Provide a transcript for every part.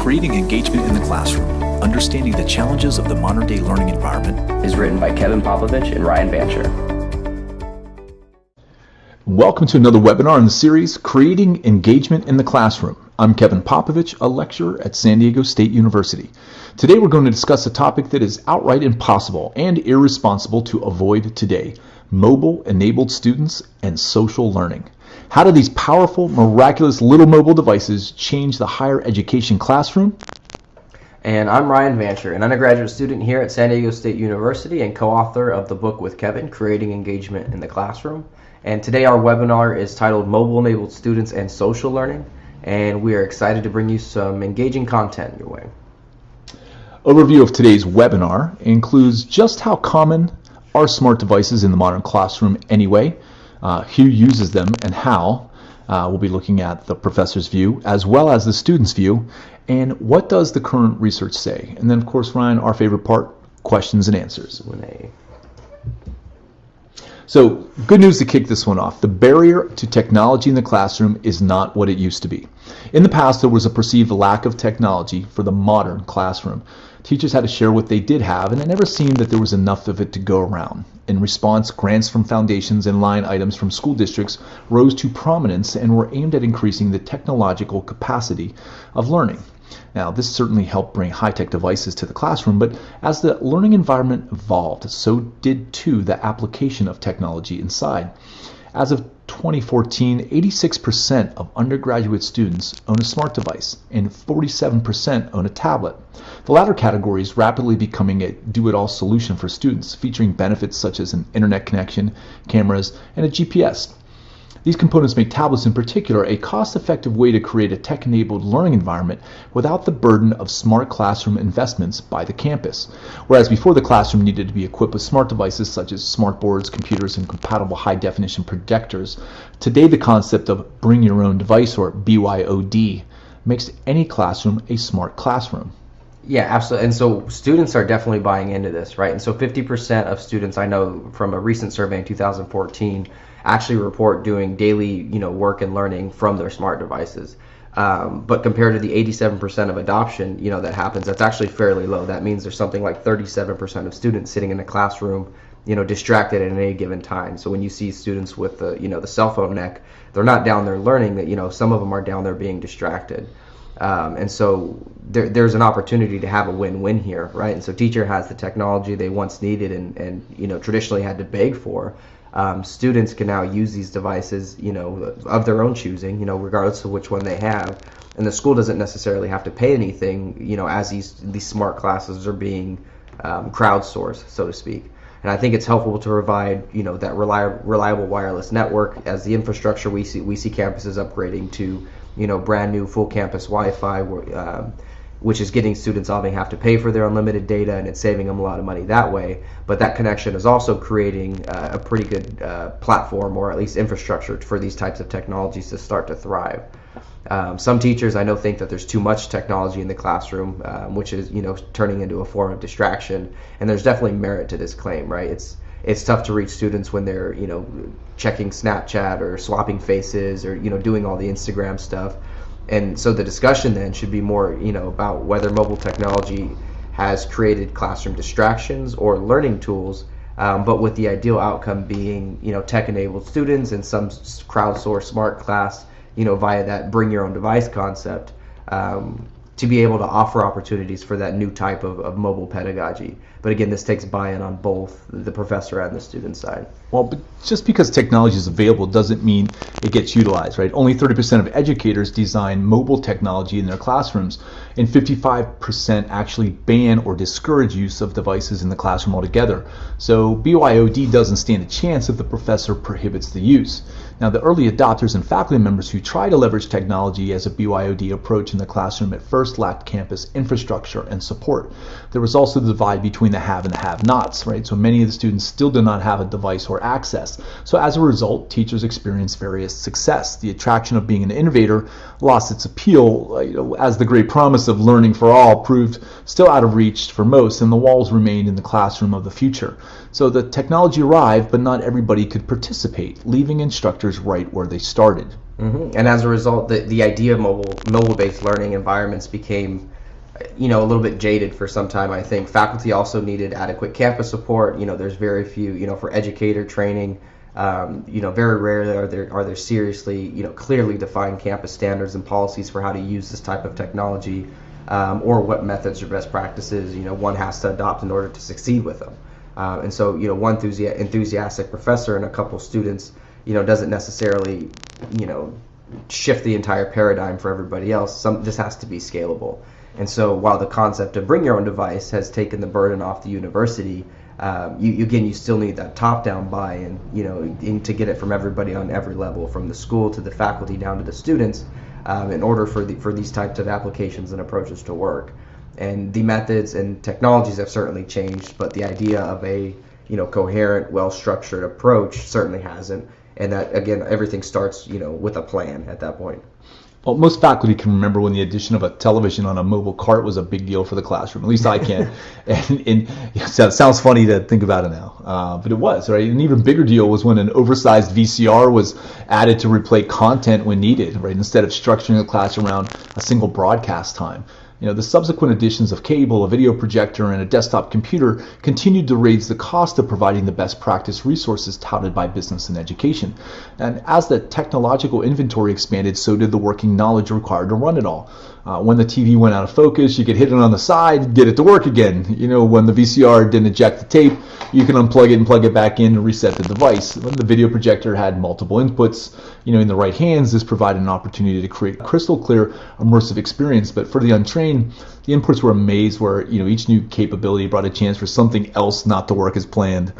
Creating Engagement in the Classroom, Understanding the Challenges of the Modern-Day Learning Environment is written by Kevin Popovic and Ryan Vanshur. Welcome to another webinar in the series, Creating Engagement in the Classroom. I'm Kevin Popovic, a lecturer at San Diego State University. Today we're going to discuss a topic that is outright impossible and irresponsible to avoid today: mobile-enabled students and social learning. How do these powerful, miraculous little mobile devices change the higher education classroom? And I'm Ryan Vanshur, an undergraduate student here at San Diego State University and co-author of the book with Kevin, Creating Engagement in the Classroom. And today our webinar is titled Mobile-Enabled Students and Social Learning, and we are excited to bring you some engaging content your way. Overview of today's webinar includes just how common are smart devices in the modern classroom anyway, who uses them and how. We'll be looking at the professor's view as well as the student's view, and what does the current research say? And then, of course, Ryan, our favorite part, questions and answers. So, good news to kick this one off. The barrier to technology in the classroom is not what it used to be. In the past, there was a perceived lack of technology for the modern classroom. Teachers had to share what they did have, and it never seemed that there was enough of it to go around. In response, grants from foundations and line items from school districts rose to prominence and were aimed at increasing the technological capacity of learning. Now, this certainly helped bring high-tech devices to the classroom, but as the learning environment evolved, so did too the application of technology inside. As of 2014, 86% of undergraduate students own a smart device and 47% own a tablet. The latter category is rapidly becoming a do-it-all solution for students, featuring benefits such as an internet connection, cameras, and a GPS. These components make tablets in particular a cost-effective way to create a tech-enabled learning environment without the burden of smart classroom investments by the campus. Whereas before, the classroom needed to be equipped with smart devices such as smart boards, computers, and compatible high-definition projectors, today the concept of bring your own device, or BYOD, makes any classroom a smart classroom. Yeah, absolutely. And so students are definitely buying into this, right? And so 50% of students, I know from a recent survey in 2014, actually report doing daily, work and learning from their smart devices. But compared to the 87% of adoption, that happens, that's actually fairly low. That means there's something like 37% of students sitting in a classroom, distracted at any given time. So when you see students with the cell phone neck, they're not down there learning. That some of them are down there being distracted. And so there's an opportunity to have a win-win here, right? And so teacher has the technology they once needed and traditionally had to beg for. Students can now use these devices, of their own choosing, regardless of which one they have. And the school doesn't necessarily have to pay anything, as these smart classes are being crowdsourced, so to speak. And I think it's helpful to provide, that reliable wireless network as the infrastructure we see campuses upgrading to, brand new full campus Wi-Fi, which is getting students all they have to pay for their unlimited data, and it's saving them a lot of money that way. But that connection is also creating a pretty good platform, or at least infrastructure, for these types of technologies to start to thrive. Some teachers I know think that there's too much technology in the classroom, which is turning into a form of distraction. And there's definitely merit to this claim, right? It's tough to reach students when they're checking Snapchat or swapping faces or doing all the Instagram stuff. And so the discussion then should be more, about whether mobile technology has created classroom distractions or learning tools, but with the ideal outcome being, tech-enabled students and some crowdsourced smart class, via that bring your own device concept, to be able to offer opportunities for that new type of mobile pedagogy. But again, this takes buy-in on both the professor and the student side. Well, but just because technology is available doesn't mean it gets utilized, right? Only 30% of educators design mobile technology in their classrooms, and 55% actually ban or discourage use of devices in the classroom altogether. So BYOD doesn't stand a chance if the professor prohibits the use. Now, the early adopters and faculty members who try to leverage technology as a BYOD approach in the classroom at first lacked campus infrastructure and support. There was also the divide between the have and the have-nots, right? So many of the students still do not have a device or access. So as a result, teachers experienced various success. The attraction of being an innovator lost its appeal, as the great promise of learning for all proved still out of reach for most, and the walls remained in the classroom of the future. So the technology arrived, but not everybody could participate, leaving instructors right where they started. And as a result, the idea of mobile-based learning environments became a little bit jaded for some time. I think faculty also needed adequate campus support. There's very few, for educator training. Very rarely are there seriously, clearly defined campus standards and policies for how to use this type of technology, or what methods or best practices, one has to adopt in order to succeed with them. And so, one enthusiastic professor and a couple students, doesn't necessarily, shift the entire paradigm for everybody else. This has to be scalable. And so while the concept of bring your own device has taken the burden off the university, you still need that top-down buy-in, to get it from everybody on every level, from the school to the faculty down to the students, in order for these types of applications and approaches to work. And the methods and technologies have certainly changed, but the idea of a coherent, well-structured approach certainly hasn't. And that, again, everything starts with a plan at that point. Well, most faculty can remember when the addition of a television on a mobile cart was a big deal for the classroom. At least I can. and it sounds funny to think about it now, but it was, right? An even bigger deal was when an oversized VCR was added to replay content when needed, right? Instead of structuring a class around a single broadcast time. The subsequent additions of cable, a video projector, and a desktop computer continued to raise the cost of providing the best practice resources touted by business and education. And as the technological inventory expanded, so did the working knowledge required to run it all. When the TV went out of focus, you could hit it on the side, get it to work again. When the VCR didn't eject the tape, you can unplug it and plug it back in and reset the device. When the video projector had multiple inputs, in the right hands, this provided an opportunity to create a crystal clear, immersive experience. But for the untrained, the inputs were a maze where each new capability brought a chance for something else not to work as planned.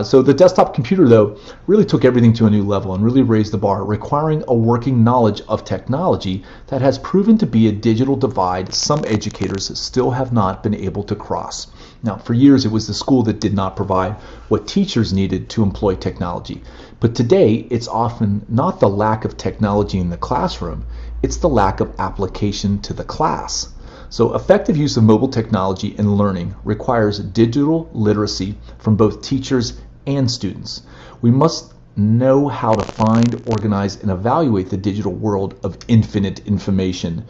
So the desktop computer, though, really took everything to a new level and really raised the bar, requiring a working knowledge of technology that has proven to be a digital divide some educators still have not been able to cross. Now, for years, it was the school that did not provide what teachers needed to employ technology. But today, it's often not the lack of technology in the classroom, it's the lack of application to the class. So effective use of mobile technology in learning requires digital literacy from both teachers and students. We must know how to find, organize, and evaluate the digital world of infinite information.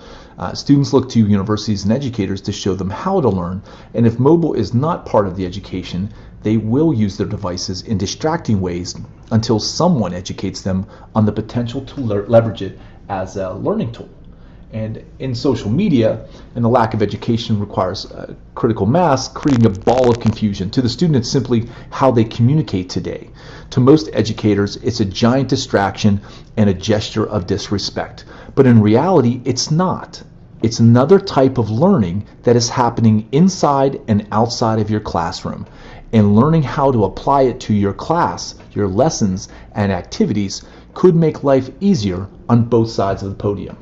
Students look to universities and educators to show them how to learn, and if mobile is not part of the education, they will use their devices in distracting ways until someone educates them on the potential to leverage it as a learning tool. And in social media, and the lack of education requires critical mass, creating a ball of confusion. To the student, it's simply how they communicate today. To most educators, it's a giant distraction and a gesture of disrespect. But in reality, it's not. It's another type of learning that is happening inside and outside of your classroom. And learning how to apply it to your class, your lessons, and activities could make life easier on both sides of the podium.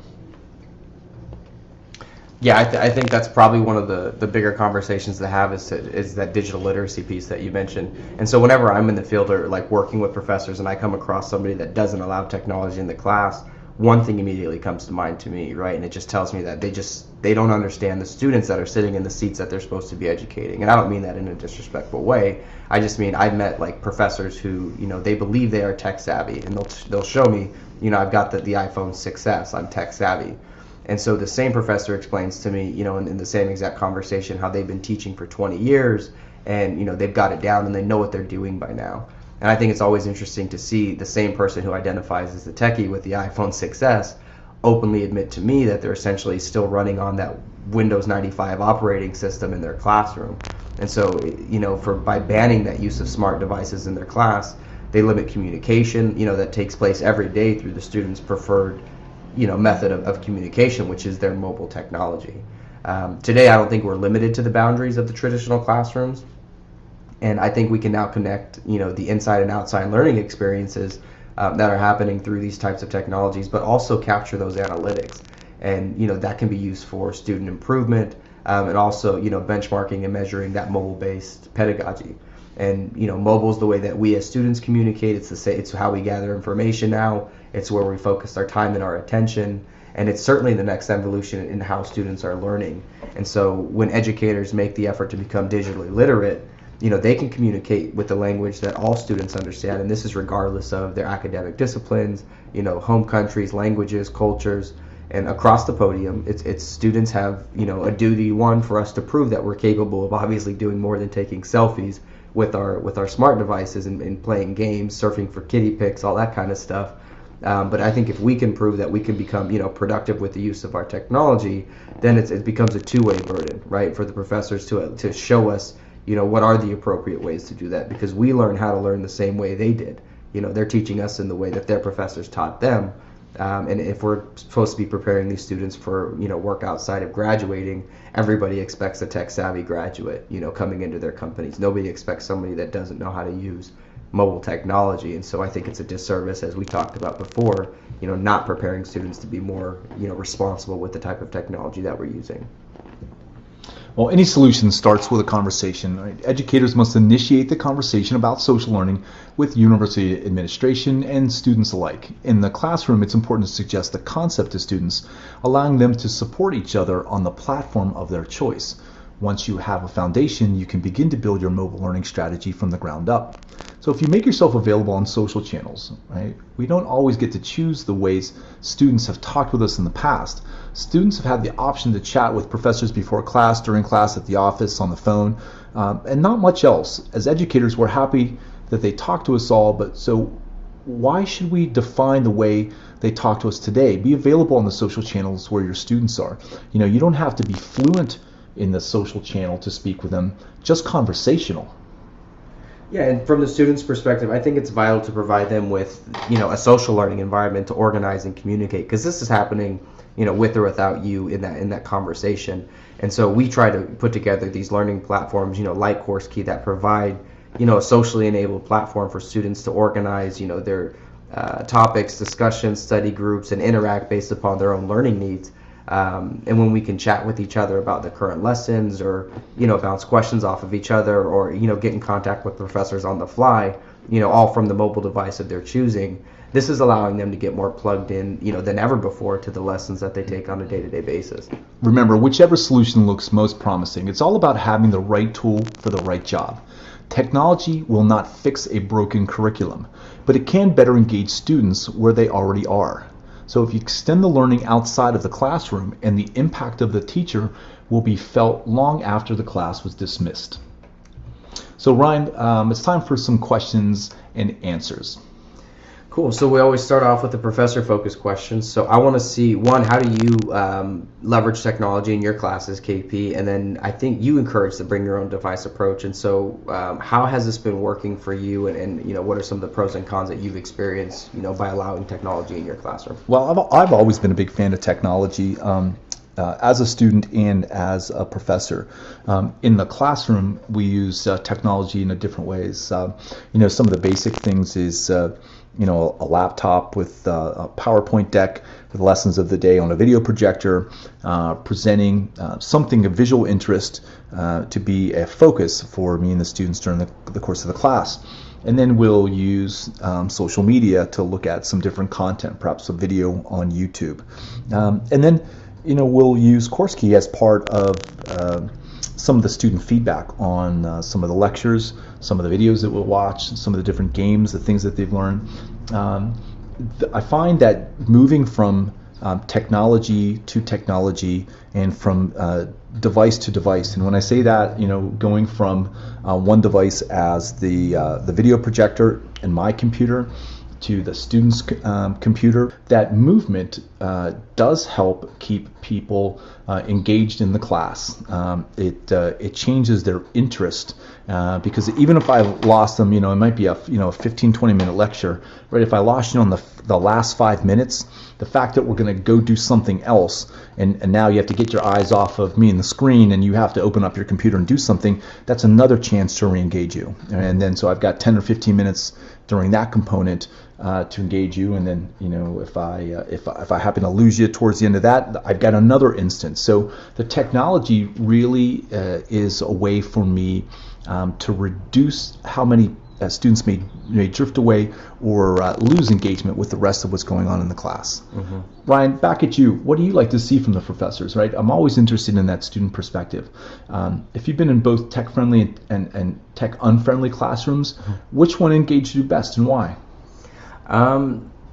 Yeah, I think that's probably one of the bigger conversations to have is that digital literacy piece that you mentioned. And so whenever I'm in the field or like working with professors and I come across somebody that doesn't allow technology in the class, one thing immediately comes to mind to me, right? And it just tells me that they don't understand the students that are sitting in the seats that they're supposed to be educating. And I don't mean that in a disrespectful way. I just mean I've met like professors who, they believe they are tech savvy, and they'll show me, I've got the iPhone 6S, I'm tech savvy. And so the same professor explains to me, in the same exact conversation, how they've been teaching for 20 years and, they've got it down and they know what they're doing by now. And I think it's always interesting to see the same person who identifies as the techie with the iPhone 6S openly admit to me that they're essentially still running on that Windows 95 operating system in their classroom. And so, by banning that use of smart devices in their class, they limit communication, that takes place every day through the students' preferred method of communication, which is their mobile technology. Today, I don't think we're limited to the boundaries of the traditional classrooms, and I think we can now connect, the inside and outside learning experiences that are happening through these types of technologies, but also capture those analytics, and that can be used for student improvement, and also benchmarking and measuring that mobile-based pedagogy. And mobile is the way that we as students communicate. It's how we gather information now. It's where we focus our time and our attention, and it's certainly the next evolution in how students are learning. And so when educators make the effort to become digitally literate, they can communicate with the language that all students understand, and this is regardless of their academic disciplines, home countries, languages, cultures. And across the podium, it's students have, a duty, one, for us to prove that we're capable of obviously doing more than taking selfies with our smart devices and playing games, surfing for kitty pics, all that kind of stuff. But I think if we can prove that we can become, productive with the use of our technology, then it becomes a two-way burden, right? For the professors to show us, what are the appropriate ways to do that, because we learn how to learn the same way they did. They're teaching us in the way that their professors taught them. And if we're supposed to be preparing these students for, work outside of graduating, everybody expects a tech-savvy graduate, coming into their companies. Nobody expects somebody that doesn't know how to use mobile technology. And so I think it's a disservice, as we talked about before, not preparing students to be more, responsible with the type of technology that we're using. Well, any solution starts with a conversation. Right? Educators must initiate the conversation about social learning with university administration and students alike. In the classroom, it's important to suggest the concept to students, allowing them to support each other on the platform of their choice. Once you have a foundation, you can begin to build your mobile learning strategy from the ground up. So if you make yourself available on social channels, right, we don't always get to choose the ways students have talked with us in the past. Students have had the option to chat with professors before class, during class, at the office, on the phone, and not much else. As educators, we're happy that they talk to us all, but so why should we define the way they talk to us today? Be available on the social channels where your students are. You don't have to be fluent in the social channel to speak with them, just conversational. Yeah, and from the student's perspective, I think it's vital to provide them with, a social learning environment to organize and communicate, because this is happening, with or without you in that conversation. And so we try to put together these learning platforms, like CourseKey, that provide, a socially enabled platform for students to organize, their topics, discussions, study groups, and interact based upon their own learning needs. And when we can chat with each other about the current lessons, or bounce questions off of each other, or get in contact with professors on the fly, all from the mobile device of their choosing, this is allowing them to get more plugged in than ever before to the lessons that they take on a day-to-day basis. Remember, whichever solution looks most promising, it's all about having the right tool for the right job. Technology will not fix a broken curriculum, but it can better engage students where they already are. So if you extend the learning outside of the classroom, and the impact of the teacher will be felt long after the class was dismissed. So Ryan, it's time for some questions and answers. Cool. So we always start off with the professor-focused questions. So I want to see, one, how do you leverage technology in your classes, KP? And then I think you encourage the bring your own device approach. And so how has this been working for you? And what are some of the pros and cons that you've experienced, by allowing technology in your classroom? Well, I've always been a big fan of technology. As a student and as a professor. In the classroom, we use technology in different ways. Some of the basic things is a laptop with a PowerPoint deck with lessons of the day on a video projector, presenting something of visual interest to be a focus for me and the students during the course of the class. And then we'll use social media to look at some different content, perhaps a video on YouTube. And then we'll use CourseKey as part of some of the student feedback on some of the lectures, some of the videos that we'll watch, some of the different games, the things that they've learned. I find that moving from technology to technology, and from device to device, and when I say that, going from one device as the video projector in my computer to the student's computer, that movement does help keep people engaged in the class. It changes their interest, because even if I lost them, it might be a 15-20 minute lecture, right? If I lost you on the last 5 minutes, the fact that we're going to go do something else, and now you have to get your eyes off of me and the screen, and you have to open up your computer and do something, that's another chance to re-engage you. And then so I've got 10 or 15 minutes during that component to engage you, and then if I happen to lose you towards the end of that, I've got another instance. So the technology really is a way for me to reduce how many students may drift away or lose engagement with the rest of what's going on in the class. Mm-hmm. Ryan, back at you. What do you like to see from the professors? Right, I'm always interested in that student perspective. If you've been in both tech-friendly and tech-unfriendly classrooms, which one engaged you best and why?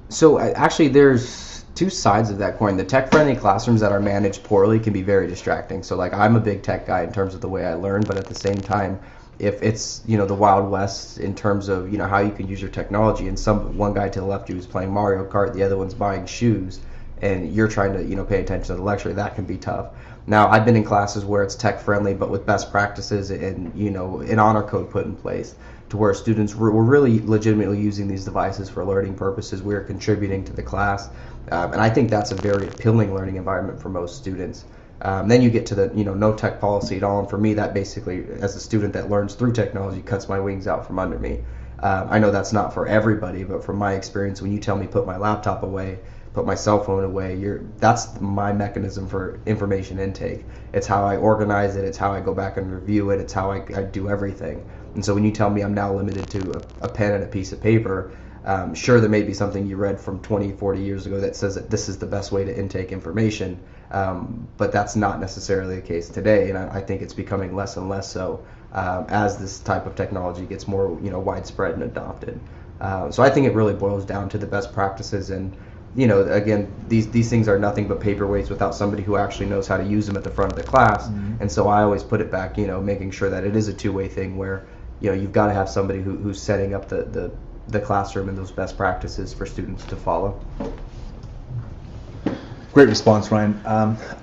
So actually, there's two sides of that coin. The tech-friendly classrooms that are managed poorly can be very distracting. So like I'm a big tech guy in terms of the way I learn, but at the same time, if it's, you know, the Wild West in terms of, you know, how you can use your technology, and one guy to the left of you is playing Mario Kart, the other one's buying shoes, and you're trying to, you know, pay attention to the lecture, that can be tough. Now, I've been in classes where it's tech friendly, but with best practices and, you know, an honor code put in place to where students were really legitimately using these devices for learning purposes. We are contributing to the class, and I think that's a very appealing learning environment for most students. Then you get to the, you know, no tech policy at all, and for me, that basically, as a student that learns through technology, cuts my wings out from under me. I know that's not for everybody, but from my experience, when you tell me put my laptop away, put my cell phone away, that's my mechanism for information intake. It's how I organize it, it's how I go back and review it, it's how I do everything. And so when you tell me I'm now limited to a pen and a piece of paper, sure, there may be something you read from 20, 40 years ago that says that this is the best way to intake information, but that's not necessarily the case today, and I think it's becoming less and less so as this type of technology gets more, you know, widespread and adopted. So I think it really boils down to the best practices, and, you know, again, these things are nothing but paperweights without somebody who actually knows how to use them at the front of the class. And so I always put it back, you know, making sure that it is a two-way thing where, you know, you've got to have somebody who's setting up the classroom and those best practices for students to follow. Great response, Ryan.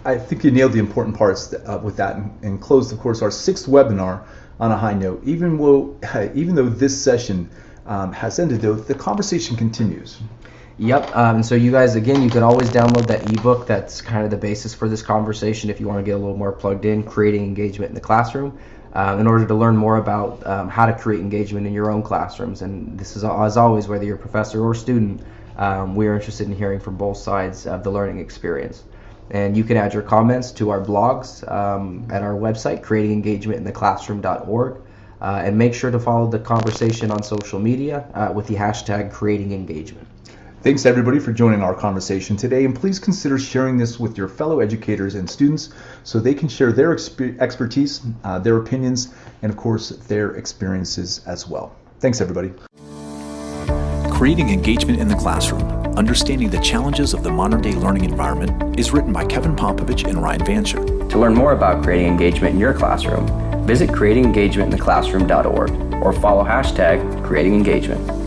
I think you nailed the important parts with that, and closed, of course, our 6th webinar on a high note. Even though this session has ended, though, the conversation continues. Yep, and so you guys, again, you can always download that ebook that's kind of the basis for this conversation if you want to get a little more plugged in, creating engagement in the classroom, in order to learn more about how to create engagement in your own classrooms. And this is, as always, whether you're a professor or student, we are interested in hearing from both sides of the learning experience. And you can add your comments to our blogs at our website, creatingengagementintheclassroom.org, and make sure to follow the conversation on social media with the hashtag creatingengagement. Thanks everybody for joining our conversation today, and please consider sharing this with your fellow educators and students so they can share their expertise, their opinions, and of course their experiences as well. Thanks everybody. Creating Engagement in the Classroom, Understanding the Challenges of the Modern Day Learning Environment is written by Kevin Popovic and Ryan Vanshur. To learn more about creating engagement in your classroom, visit creatingengagementintheclassroom.org or follow hashtag creatingengagement.